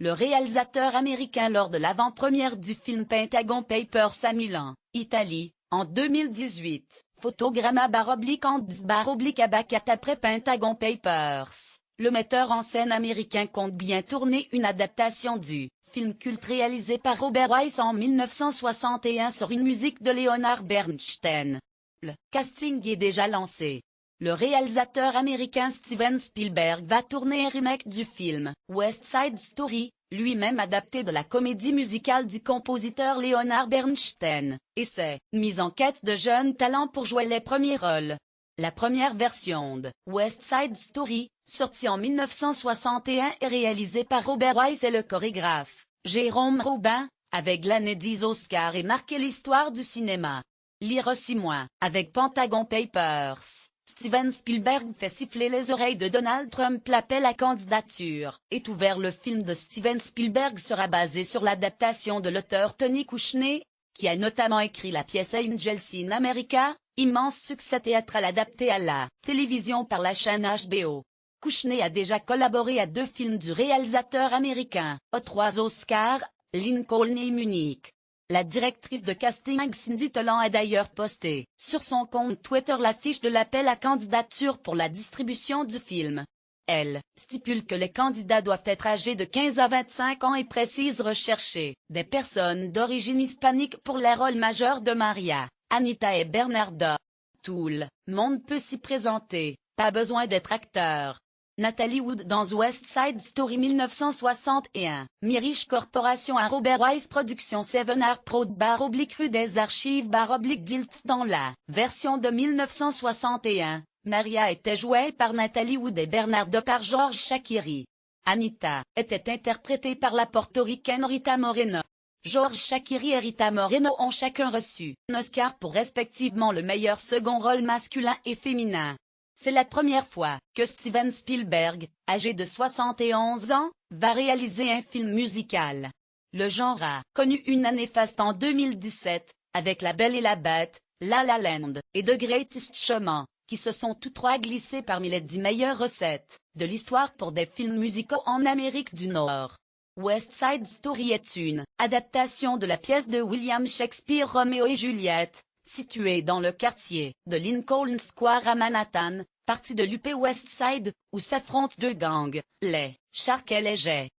le réalisateur américain lors de l'avant-première du film Pentagon Papers à Milan, Italie, en 2018. Photogramma/Ands/Abacat après Pentagon Papers. Le metteur en scène américain compte bien tourner une adaptation du film culte réalisé par Robert Wise en 1961 sur une musique de Leonard Bernstein. Le casting est déjà lancé. Le réalisateur américain Steven Spielberg va tourner un remake du film West Side Story, lui-même adapté de la comédie musicale du compositeur Leonard Bernstein, et s'est mis en quête de jeunes talents pour jouer les premiers rôles. La première version de West Side Story, sortie en 1961 et réalisée par Robert Wise et le chorégraphe Jérôme Robin, avec l'année 10 Oscars et marqué l'histoire du cinéma. Lire aussi moins, avec Pentagon Papers. Steven Spielberg fait siffler les oreilles de Donald Trump. L'appel à candidature est ouvert. Le film de Steven Spielberg sera basé sur l'adaptation de l'auteur Tony Kushner, qui a notamment écrit la pièce Angels in America, immense succès théâtral adapté à la télévision par la chaîne HBO. Kushner a déjà collaboré à 2 films du réalisateur américain, aux 3 Oscars, Lincoln et Munich. La directrice de casting Cindy Tolan a d'ailleurs posté sur son compte Twitter l'affiche de l'appel à candidature pour la distribution du film. Elle stipule que les candidats doivent être âgés de 15 à 25 ans et précise rechercher des personnes d'origine hispanique pour les rôles majeurs de Maria, Anita et Bernardo. Tout le monde peut s'y présenter, pas besoin d'être acteur. Natalie Wood dans West Side Story 1961, Mirish Corporation à Robert Wise Productions 7art Prod/rue des archives/Dilt dans la version de 1961, Maria était jouée par Natalie Wood et Bernardo par George Shakiri. Anita était interprétée par la portoricaine Rita Moreno. George Shakiri et Rita Moreno ont chacun reçu un Oscar pour respectivement le meilleur second rôle masculin et féminin. C'est la première fois que Steven Spielberg, âgé de 71 ans, va réaliser un film musical. Le genre a connu une année faste en 2017, avec La Belle et la Bête, La La Land et The Greatest Showman, qui se sont tous 3 glissés parmi les 10 meilleures recettes de l'histoire pour des films musicaux en Amérique du Nord. West Side Story est une adaptation de la pièce de William Shakespeare Roméo et Juliette, située dans le quartier de Lincoln Square à Manhattan, partie de l'UP West Side, où s'affrontent 2 gangs, les Sharks et les Jets.